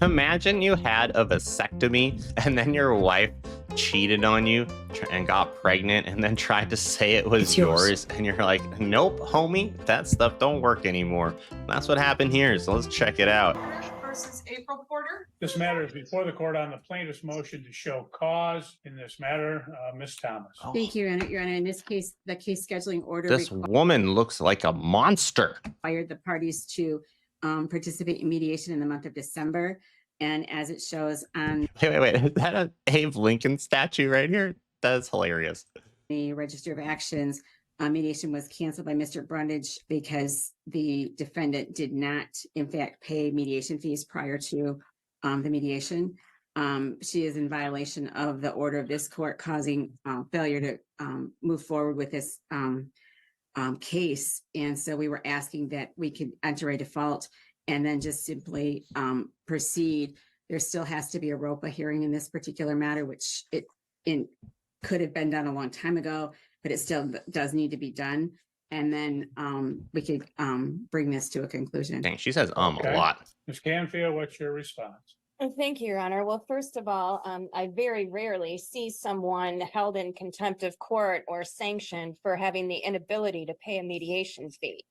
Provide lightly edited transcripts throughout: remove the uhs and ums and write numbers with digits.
Imagine you had a vasectomy and then your wife cheated on you and got pregnant and then tried to say it was It's yours. and you're like, nope, homie, that stuff don't work anymore. That's what happened here, so let's check it out. Versus April Porter. This matter is before the court on the plaintiff's motion to show cause in this matter. Ms. Thomas. Thank you, Your Honor. In this case, the case scheduling order This woman looks like a monster. required the parties to participate in mediation in the month of December. And as it shows on Wait. Is that a Abe Lincoln statue right here? That's hilarious. the Register of Actions, mediation was canceled by Mr. Brundage because the defendant did not, in fact, pay mediation fees prior to the mediation. She is in violation of the order of this court, causing failure to move forward with this case. And so we were asking that we could enter a default and then just simply proceed. There still has to be a ROPA hearing in this particular matter, which could have been done a long time ago, but it still does need to be done. And then we could bring this to a conclusion. Dang, she says Okay. a lot. Ms. Canfield, what's your response? Thank you, Your Honor. Well, first of all, I very rarely see someone held in contempt of court or sanctioned for having the inability to pay a mediation fee.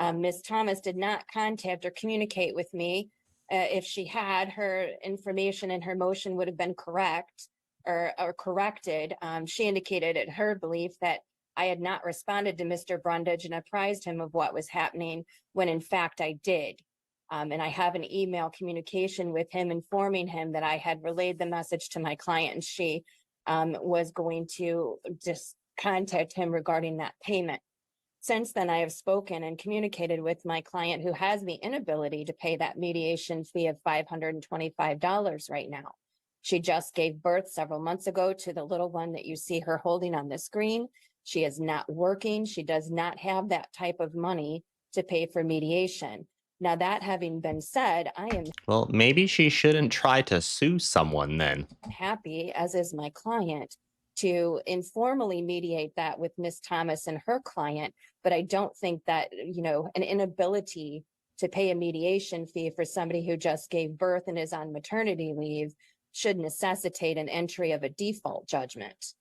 Ms. Thomas did not contact or communicate with me. If she had, her information in her motion would have been correct or corrected. She indicated at her belief that I had not responded to Mr. Brundage and apprised him of what was happening when in fact I did. And I have an email communication with him informing him that I had relayed the message to my client and she was going to just contact him regarding that payment. Since then, I have spoken and communicated with my client who has the inability to pay that mediation fee of $525 right now. She just gave birth several months ago to the little one that you see her holding on the screen. She is not working. She does not have that type of money to pay for mediation. Now, that having been said, I am Well, maybe she shouldn't try to sue someone then. happy, as is my client, to informally mediate that with Ms. Thomas and her client. But I don't think that, an inability to pay a mediation fee for somebody who just gave birth and is on maternity leave should necessitate an entry of a default judgment.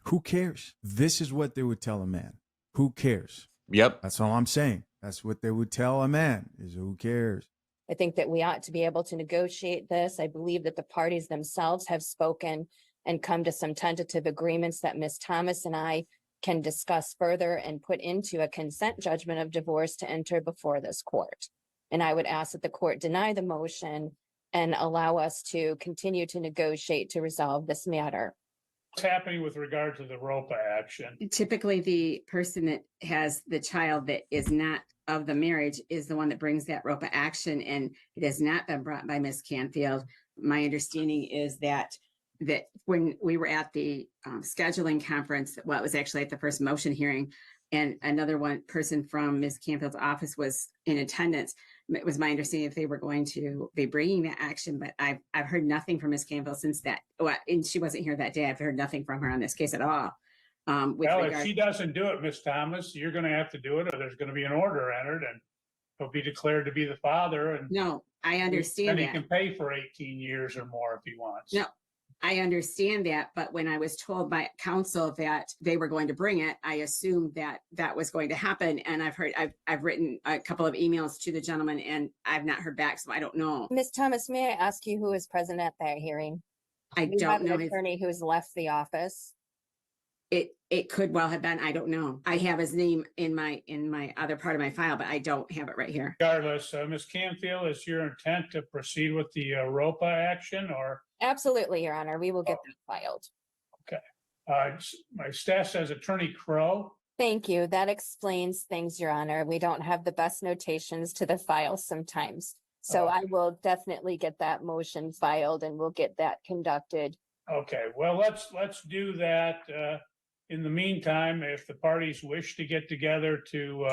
Who cares? This is what they would tell a man. Who cares? Yep. That's all I'm saying. That's what they would tell a man, is who cares? I think that we ought to be able to negotiate this. I believe that the parties themselves have spoken and come to some tentative agreements that Ms. Thomas and I can discuss further and put into a consent judgment of divorce to enter before this court. And I would ask that the court deny the motion and allow us to continue to negotiate to resolve this matter. What's happening with regard to the ROPA action? Typically, the person that has the child that is not of the marriage is the one that brings that ROPA action, and it has not been brought by Ms. Canfield. My understanding is that when we were at the scheduling conference, well, it was actually at the first motion hearing, and another person from Ms. Canfield's office was in attendance. It was my understanding that they were going to be bringing that action, but I've heard nothing from Ms. Canfield since that. Well, and she wasn't here that day. I've heard nothing from her on this case at all. Well, if she doesn't do it, Ms. Thomas, you're going to have to do it, or there's going to be an order entered, and he'll be declared to be the father. And no, I understand and that. he can pay for 18 years or more if he wants. No, I understand that, but when I was told by counsel that they were going to bring it, I assumed that that was going to happen. And I've written a couple of emails to the gentleman, and I've not heard back, so I don't know. Ms. Thomas, may I ask you who is present at that hearing? I You don't have know. an attorney who's left the office. It could well have been. I don't know. I have his name in my other part of my file, but I don't have it right here. Regardless, Ms. Canfield, is your intent to proceed with the ROPA action, or? Absolutely, Your Honor. We will get that filed. My staff says Attorney Crow. Thank you. That explains things, Your Honor. We don't have the best notations to the file sometimes. So I will definitely get that motion filed and we'll get that conducted. Okay, well, let's do that. In the meantime, if the parties wish to get together to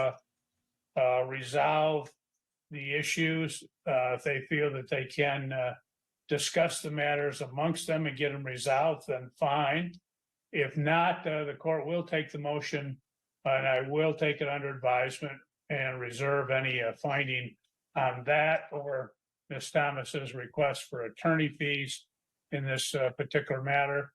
resolve the issues, if they feel that they can discuss the matters amongst them and get them resolved, then fine. If not, the court will take the motion and I will take it under advisement and reserve any finding on that or Ms. Thomas's request for attorney fees in this particular matter,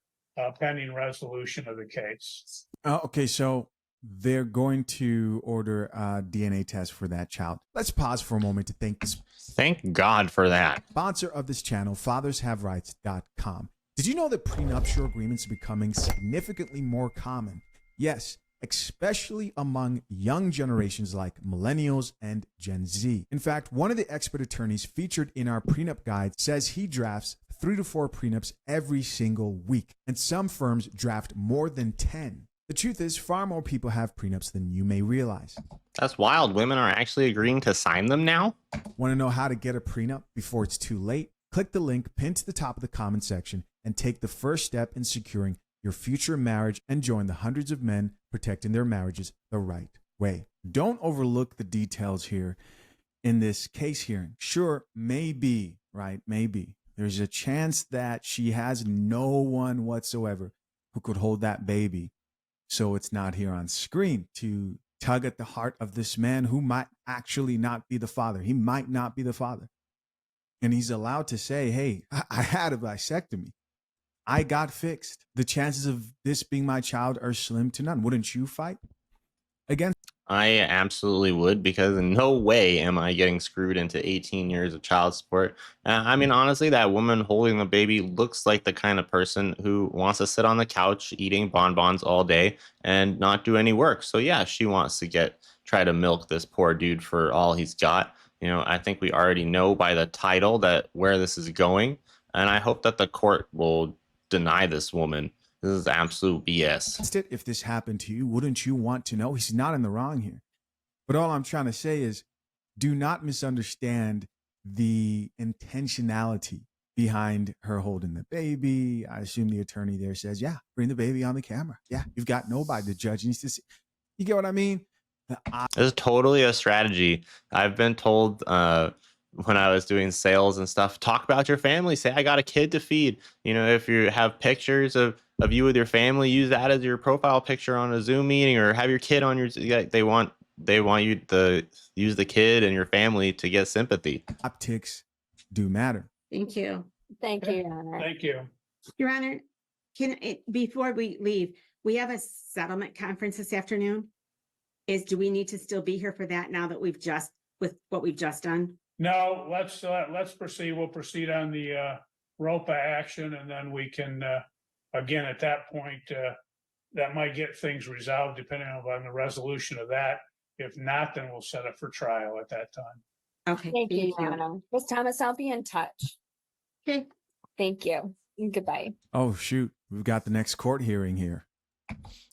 pending resolution of the case. Okay, so they're going to order a DNA test for that child. Let's pause for a moment to thank this Thank God for that. sponsor of this channel, fathershaverights.com. Did you know that prenuptial agreements are becoming significantly more common? Yes, especially among young generations like millennials and Gen Z. In fact, one of the expert attorneys featured in our prenup guide says he drafts 3 to 4 prenups every single week, and some firms draft more than 10. The truth is, far more people have prenups than you may realize. That's wild. Women are actually agreeing to sign them now? Want to know how to get a prenup before it's too late? Click the link pinned to the top of the comment section and take the first step in securing your future marriage and join the hundreds of men protecting their marriages the right way. Don't overlook the details here in this case hearing. Sure, maybe, right? Maybe there's a chance that she has no one whatsoever who could hold that baby. So it's not here on screen to tug at the heart of this man who might actually not be the father. He might not be the father. And he's allowed to say, hey, I had a vasectomy. I got fixed. The chances of this being my child are slim to none. Wouldn't you fight against? I absolutely would, because in no way am I getting screwed into 18 years of child support. I mean, honestly, that woman holding the baby looks like the kind of person who wants to sit on the couch eating bonbons all day and not do any work. So yeah, she wants to try to milk this poor dude for all he's got. You know, I think we already know by the title that where this is going, and I hope that the court will deny this woman. This is absolute BS. If this happened to you, wouldn't you want to know? He's not in the wrong here. But all I'm trying to say is, do not misunderstand the intentionality behind her holding the baby. I assume the attorney there says, yeah, bring the baby on the camera. Yeah, you've got nobody. The judge needs to see. You get what I mean? This is totally a strategy. I've been told when I was doing sales and stuff, talk about your family. Say, I got a kid to feed. You know, if you have pictures of you with your family, use that as your profile picture on a Zoom meeting, or have your kid on your. They want you to use the kid and your family to get sympathy. Optics do matter. Thank you. Thank you, Your Honor. Thank you. Your Honor, before we leave, we have a settlement conference this afternoon. Do we need to still be here for that now that with what we've just done? No, let's proceed. We'll proceed on the ROPA action, and then we can again at that point that might get things resolved depending on the resolution of that. If not, then we'll set it for trial at that time. Okay. Thank you, Your Honor. Ms. Thomas, I'll be in touch. Okay. Thank you. Goodbye. Oh, shoot. We've got the next court hearing here.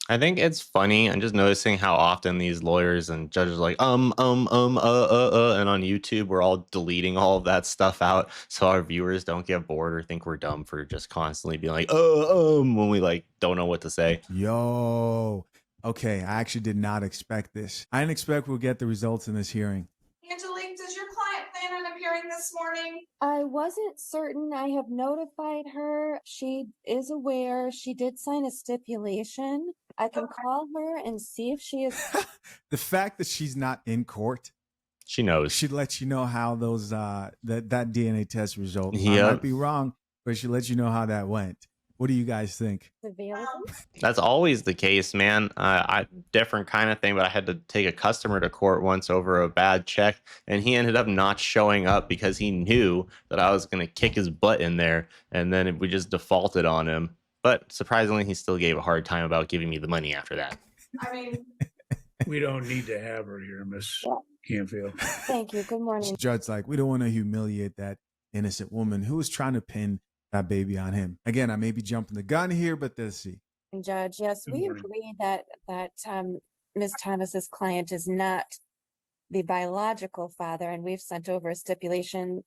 I think it's funny. I'm just noticing how often these lawyers and judges are like, and on YouTube, we're all deleting all of that stuff out so our viewers don't get bored or think we're dumb for just constantly being like, when we like don't know what to say. Yo. Okay, I actually did not expect this. I didn't expect we'll get the results in this hearing. Angelique, does your client plan on appearing this morning? I wasn't certain. I have notified her. She is aware. She did sign a stipulation. I can call her and see if she is. The fact that she's not in court, She knows. she lets you know how those that DNA test result. I Yep. might be wrong, but she lets you know how that went. What do you guys think? Available? That's always the case, man. Different kind of thing, but I had to take a customer to court once over a bad check, and he ended up not showing up because he knew that I was going to kick his butt in there, and then we just defaulted on him. But surprisingly, he still gave a hard time about giving me the money after that. I mean, We don't need to have her here, Miss Canfield. Thank you. Good morning. Judge, like, we don't want to humiliate that innocent woman who was trying to pin that baby on him. Again, I may be jumping the gun here, but let's see. Judge, yes, Good we morning. agree that Ms. Thomas's client is not the biological father, and we've sent over a stipulation.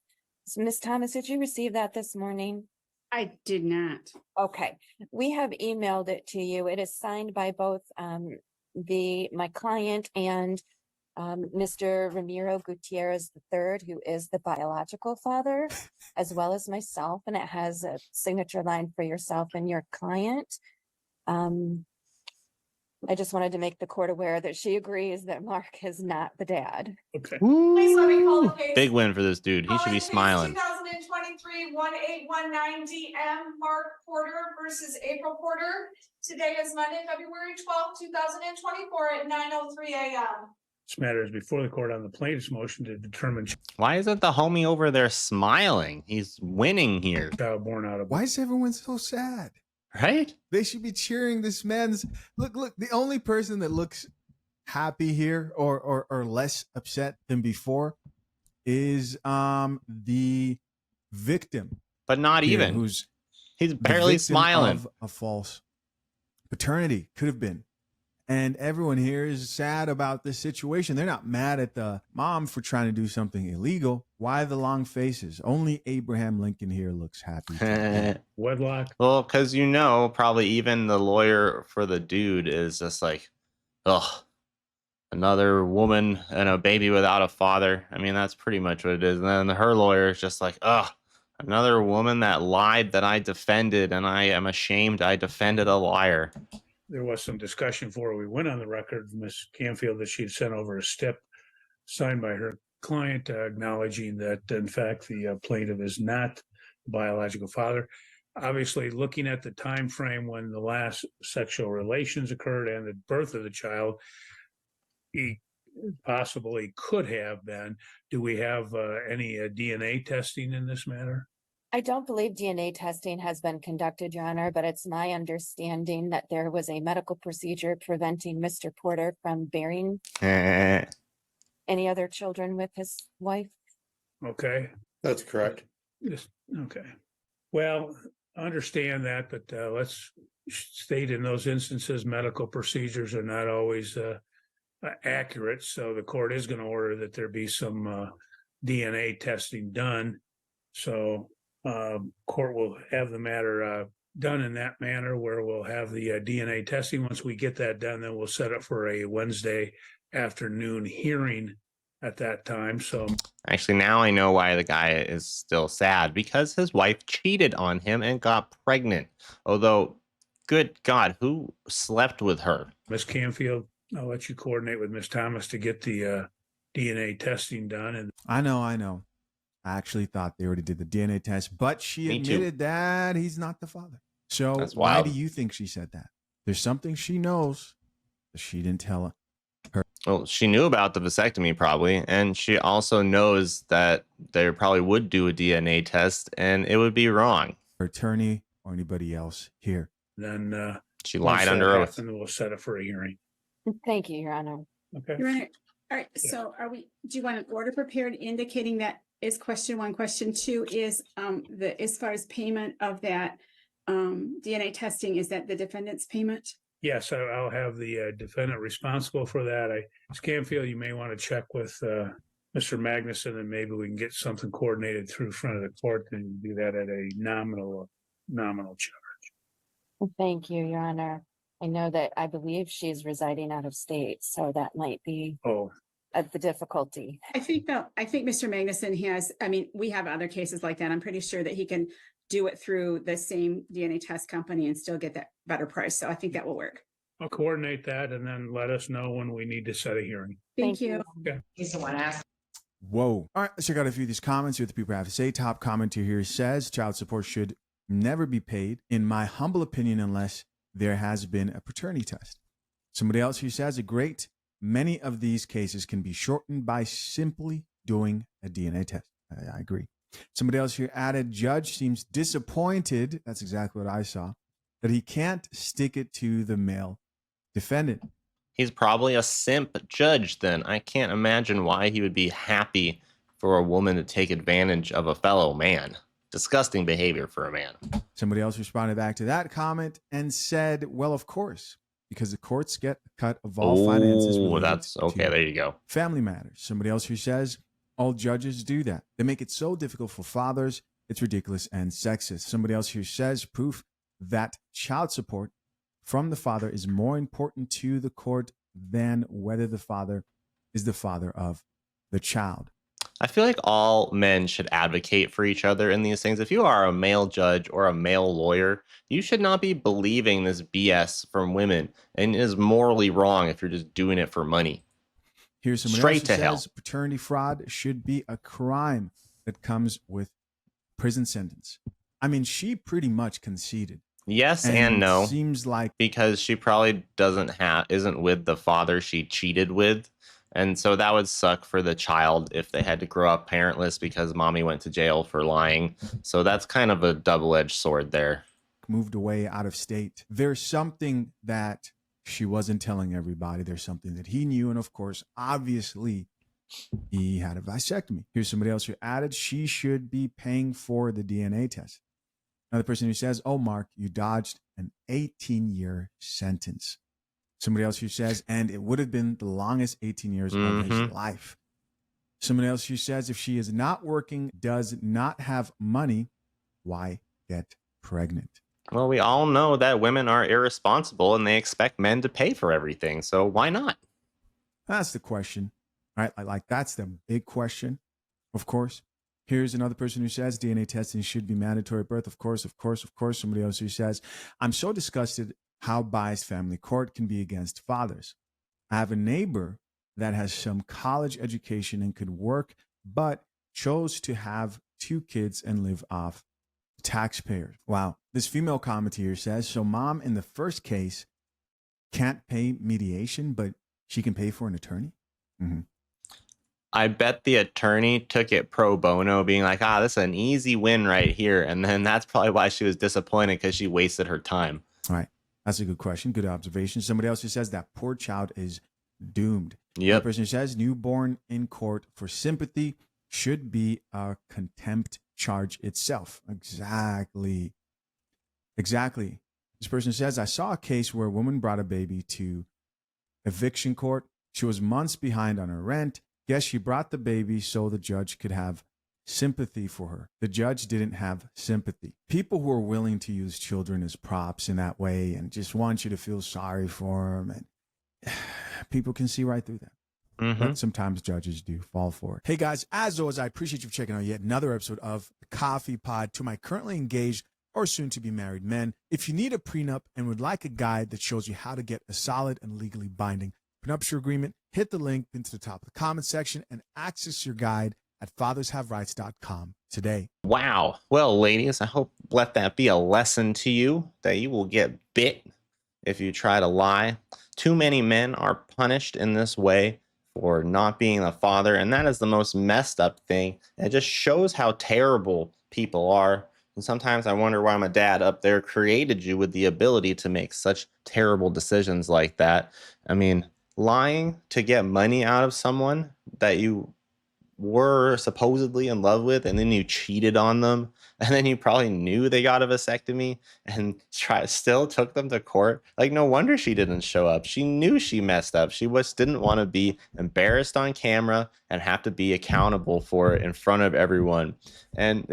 So, Ms. Thomas, did you receive that this morning? I did not. Okay, we have emailed it to you. It is signed by both my client and Mr. Ramiro Gutierrez III, who is the biological father, as well as myself, and it has a signature line for yourself and your client. I just wanted to make the court aware that she agrees that Mark is not the dad. Okay. Please let me call the Woo! case. Big win for this dude. He should be smiling. 2023 1819 DM Mark Porter versus April Porter. Today is Monday, February 12th, 2024 at 9:03 a.m. This matter is before the court on the plaintiff's motion to determine Why isn't the homie over there smiling? He's winning here, child born out of. Why is everyone so sad? right? They should be cheering this man's look. The only person that looks happy here or less upset than before is the victim. But not here, even. who's He's the barely victim smiling. of a false paternity. Could have been. And everyone here is sad about this situation. They're not mad at the mom for trying to do something illegal. Why the long faces? Only Abraham Lincoln here looks happy. Wedlock. Well, because probably even the lawyer for the dude is just like, ugh, another woman and a baby without a father. I mean, that's pretty much what it is. And then her lawyer is just like, ugh, another woman that lied that I defended, and I am ashamed I defended a liar. There was some discussion before we went on the record, Ms. Canfield, that she'd sent over a stip signed by her client acknowledging that, in fact, the plaintiff is not the biological father. Obviously, looking at the time frame when the last sexual relations occurred and the birth of the child, he possibly could have been. Do we have any DNA testing in this matter? I don't believe DNA testing has been conducted, Your Honor, but it's my understanding that there was a medical procedure preventing Mr. Porter from bearing any other children with his wife. Okay. That's correct. Yes, okay. Well, understand that, but let's state in those instances, medical procedures are not always accurate. So the court is going to order that there be some DNA testing done. So court will have the matter done in that manner where we'll have the DNA testing. Once we get that done, then we'll set up for a Wednesday afternoon hearing at that time. So Actually, now I know why the guy is still sad, because his wife cheated on him and got pregnant. Although, good God, who slept with her? Ms. Canfield, I'll let you coordinate with Ms. Thomas to get the DNA testing done. And I know. I actually thought they already did the DNA test, but she Me too. admitted that he's not the father. So That's why wild. do you think she said that? There's something she knows that she didn't tell her. Well, she knew about the vasectomy probably, and she also knows that they probably would do a DNA test and it would be wrong. Her attorney or anybody else here. then She once lied that under oath. happens, we'll set it for a hearing. Thank you, Your Honor. Okay. Your Honor, all right, Yeah. so do you want an order prepared indicating that is question one? Question two is, as far as payment of that, DNA testing, is that the defendant's payment? Yes, I'll have the defendant responsible for that. Ms. Canfield, you may want to check with Mr. Magnuson, and maybe we can get something coordinated through front of the court and do that at a nominal charge. Thank you, Your Honor. I know that I believe she's residing out of state, so that might be Oh, the difficulty. I think Mr. Magnuson has, we have other cases like that. I'm pretty sure that he can do it through the same DNA test company and still get that better price. So I think that will work. I'll coordinate that and then let us know when we need to set a hearing. Thank you. He's the one asking. Whoa. All right, let's check out a few of these comments, see what the people have to say. Top commenter here says child support should never be paid, in my humble opinion, unless there has been a paternity test. Somebody else here says many of these cases can be shortened by simply doing a DNA test. I agree. Somebody else here added, judge seems disappointed, that's exactly what I saw, that he can't stick it to the male defendant. He's probably a simp judge then. I can't imagine why he would be happy for a woman to take advantage of a fellow man. Disgusting behavior for a man. Somebody else responded back to that comment and said, well, of course, because the courts get a cut of all finances. Oh, related that's okay. to There you go. family matters. Somebody else who says, all judges do that. They make it so difficult for fathers. It's ridiculous and sexist. Somebody else here says proof that child support from the father is more important to the court than whether the father is the father of the child. I feel like all men should advocate for each other in these things. If you are a male judge or a male lawyer, you should not be believing this BS from women, and it is morally wrong if you're just doing it for money. Here's someone else Straight who to hell. says paternity fraud should be a crime that comes with prison sentence. I mean, she pretty much conceded. Yes and no, Seems like because she probably isn't with the father she cheated with. And so that would suck for the child if they had to grow up parentless because mommy went to jail for lying. So that's kind of a double-edged sword there. moved away out of state. There's something that she wasn't telling everybody. There's something that he knew. And of course, obviously, he had a vasectomy. Here's somebody else who added she should be paying for the DNA test. Another person who says, oh, Mark, you dodged an 18-year sentence. Somebody else who says, and it would have been the longest 18 years of his life. Somebody else who says, if she is not working, does not have money, why get pregnant? Well, we all know that women are irresponsible and they expect men to pay for everything. So why not? That's the question, right? Like that's the big question, of course. Here's another person who says DNA testing should be mandatory at birth. Of course, of course, of course. Somebody else who says, I'm so disgusted how biased family court can be against fathers. I have a neighbor that has some college education and could work, but chose to have 2 kids and live off taxpayers. Wow. This female commentator says, so mom in the first case can't pay mediation, but she can pay for an attorney? Mm-hmm. I bet the attorney took it pro bono, being like, this is an easy win right here. And then that's probably why she was disappointed, because she wasted her time. All right. That's a good question. Good observation. Somebody else who says that poor child is doomed. Yep. The person who says newborn in court for sympathy should be a contempt charge itself. Exactly. This person says, I saw a case where a woman brought a baby to eviction court. She was months behind on her rent. Guess she brought the baby so the judge could have sympathy for her. The judge didn't have sympathy. People who are willing to use children as props in that way and just want you to feel sorry for them, and people can see right through that. But sometimes judges do fall for it. Hey guys, as always, I appreciate you checking out yet another episode of the Coffee Pod. To my currently engaged or soon to be married men, if you need a prenup and would like a guide that shows you how to get a solid and legally binding prenuptial agreement, hit the link into the top of the comment section and access your guide at fathershaverights.com today. Wow. Well, ladies, I hope let that be a lesson to you that you will get bit if you try to lie. Too many men are punished in this way for not being a father, and that is the most messed up thing. It just shows how terrible people are. And sometimes I wonder why my dad up there created you with the ability to make such terrible decisions like that. I mean, lying to get money out of someone that you were supposedly in love with, and then you cheated on them, and then you probably knew they got a vasectomy and still took them to court. Like, no wonder she didn't show up. She knew she messed up. She just didn't want to be embarrassed on camera and have to be accountable for it in front of everyone. And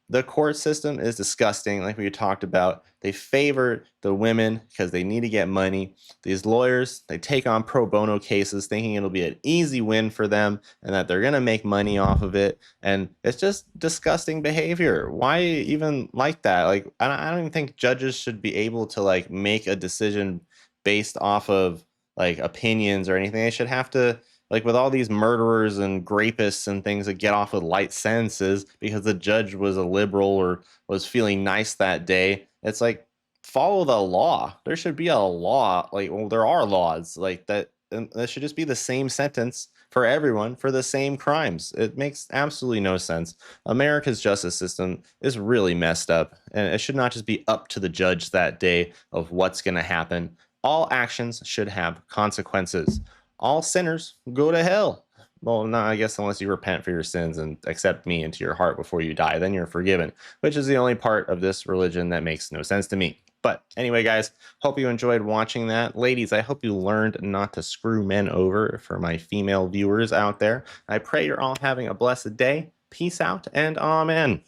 the court system is disgusting. Like we talked about, they favor the women because they need to get money. These lawyers, they take on pro bono cases thinking it'll be an easy win for them and that they're going to make money off of it. And it's just disgusting behavior. Why even like that? Like, I don't even think judges should be able to like make a decision based off of like opinions or anything. They should have to, like with all these murderers and rapists and things that get off with light sentences because the judge was a liberal or was feeling nice that day. It's like, follow the law. There should be a law. Like, well, there are laws like that. And that should just be the same sentence for everyone for the same crimes. It makes absolutely no sense. America's justice system is really messed up, and it should not just be up to the judge that day of what's going to happen. All actions should have consequences. All sinners go to hell. Well, no, I guess unless you repent for your sins and accept me into your heart before you die, then you're forgiven, which is the only part of this religion that makes no sense to me. But anyway, guys, hope you enjoyed watching that. Ladies, I hope you learned not to screw men over for my female viewers out there. I pray you're all having a blessed day. Peace out and amen.